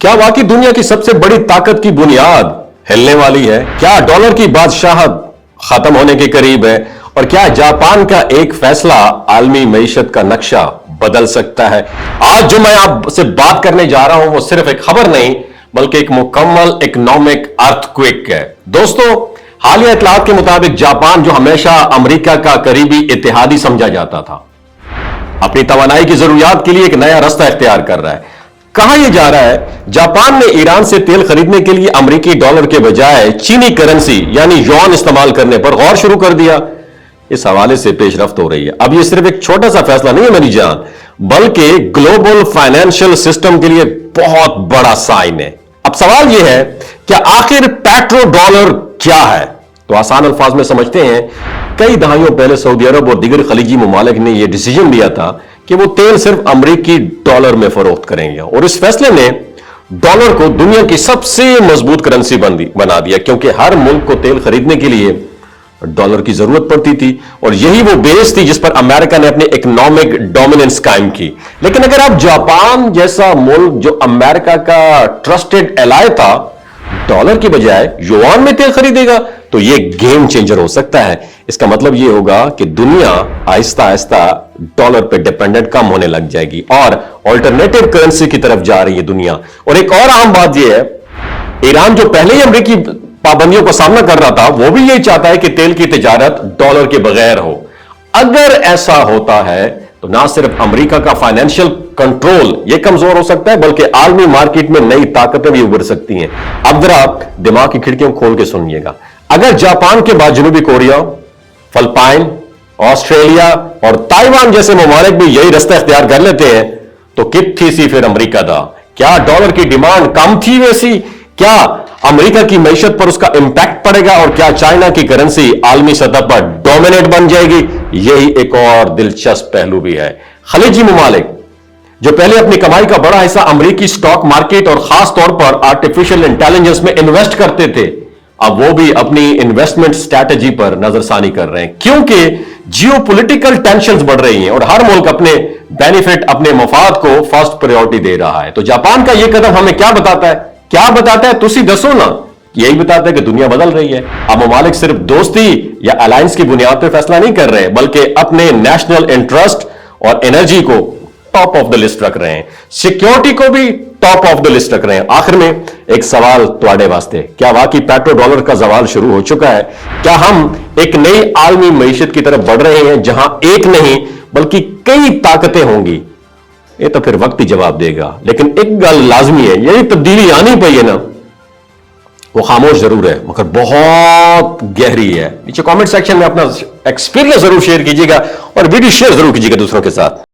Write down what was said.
क्या वाकई दुनिया की सबसे बड़ी ताकत की बुनियाद हिलने वाली है? क्या डॉलर की बादशाहत खत्म होने के करीब है? और क्या जापान का एक फैसला आलमी मईशत का नक्शा बदल सकता है? आज जो मैं आपसे बात करने जा रहा हूं वो सिर्फ एक खबर नहीं बल्कि एक मुकम्मल इकोनॉमिक अर्थक्वेक है। दोस्तों, हालिया इतलात के मुताबिक जापान, जो हमेशा अमेरिका का करीबी इत्तेहादी समझा जाता था, अपनी तवानाई की जरूरियात के लिए एक नया रास्ता इख्तियार कर रहा है। कहां यह जा रहा है? जापान ने ईरान से तेल खरीदने के लिए अमेरिकी डॉलर के बजाय चीनी करेंसी यानी युआन इस्तेमाल करने पर गौर शुरू कर दिया। इस हवाले से पेशरफ्त हो रही है। अब यह सिर्फ एक छोटा सा फैसला नहीं है मेरी जान, बल्कि ग्लोबल फाइनेंशियल सिस्टम के लिए बहुत बड़ा साइन है। अब सवाल यह है, क्या आखिर पेट्रो डॉलर क्या है? तो आसान अल्फाज में समझते हैं, कई दहाइयों पहले सऊदी अरब और दीगर खलीजी ममालिक ने यह डिसीजन लिया था कि वो तेल सिर्फ अमेरिकी डॉलर में फरोख्त करेंगे, और इस फैसले ने डॉलर को दुनिया की सबसे मजबूत करेंसी बना दिया, क्योंकि हर मुल्क को तेल खरीदने के लिए डॉलर की जरूरत पड़ती थी, और यही वो बेस थी जिस पर अमेरिका ने अपनी इकोनॉमिक डोमिनेंस कायम की। लेकिन अगर आप जापान जैसा मुल्क, जो अमेरिका का ट्रस्टेड एलाय था, डॉलर की बजाय युआन में तेल खरीदेगा, तो यह गेम चेंजर हो सकता है। इसका मतलब यह होगा कि दुनिया आहिस्ता आहिस्ता डॉलर पे डिपेंडेंट कम होने लग जाएगी और अल्टरनेटिव करेंसी की तरफ जा रही है दुनिया। और एक और अहम बात यह है, ईरान जो पहले ही अमेरिकी पाबंदियों का सामना कर रहा था, वो भी यही चाहता है कि तेल की तिजारत डॉलर के बगैर हो। अगर ऐसा होता है तो ना सिर्फ अमेरिका का फाइनेंशियल कंट्रोल ये कमजोर हो सकता है, बल्कि आलमी मार्केट में नई ताकतें भी उभर सकती हैं। अब जरा आप दिमाग की खिड़कियों खोल के सुनिएगा। अगर जापान के बाद जनूबी कोरिया, फिलिपाइन, ऑस्ट्रेलिया और ताइवान जैसे ममालिक भी यही रास्ता इख्तियार कर लेते हैं, तो कितनी सी फिर अमेरिका दा? क्या डॉलर की डिमांड कम थी वैसी? क्या अमेरिका की मईशत पर उसका इंपैक्ट पड़ेगा? और क्या चाइना की करेंसी आलमी सतह पर डोमिनेट बन जाएगी? यही एक और दिलचस्प पहलू भी है। खलीजी ममालिक जो पहले अपनी कमाई का बड़ा हिस्सा अमेरिकी स्टॉक मार्केट और खास तौर पर आर्टिफिशियल इंटेलिजेंस में इन्वेस्ट करते थे, अब वो भी अपनी इन्वेस्टमेंट स्ट्रैटेजी पर नजरसानी कर रहे हैं, क्योंकि जियोपॉलिटिकल टेंशंस बढ़ रही हैं और हर मुल्क अपने बेनिफिट, अपने मफाद को फर्स्ट प्रायोरिटी दे रहा है। तो जापान का यह कदम हमें क्या बताता है? क्या बताता है? तुसी दसो ना। यही बताता है कि दुनिया बदल रही है। अब ममालिक सिर्फ दोस्ती या अलायंस की बुनियाद पर फैसला नहीं कर रहे, बल्कि अपने नेशनल इंटरेस्ट और एनर्जी को टॉप ऑफ द लिस्ट रख रहे हैं, सिक्योरिटी को भी टॉप ऑफ द लिस्ट रख रहे हैं। आखिर में एक सवाल तुम्हारे वास्ते, क्या वाकई पेट्रो डॉलर का जवाल शुरू हो चुका है? क्या हम एक नई आलमी मईशत की तरफ बढ़ रहे हैं, जहां एक नहीं बल्कि कई ताकतें होंगी? ये तो फिर वक्त ही जवाब देगा। लेकिन एक गल लाजमी है, यही तब्दीली आनी पई है ना, वो खामोश जरूर है मगर बहुत गहरी है। नीचे कमेंट सेक्शन में अपना एक्सपीरियंस जरूर शेयर कीजिएगा और वीडियो शेयर जरूर कीजिएगा दूसरों के साथ।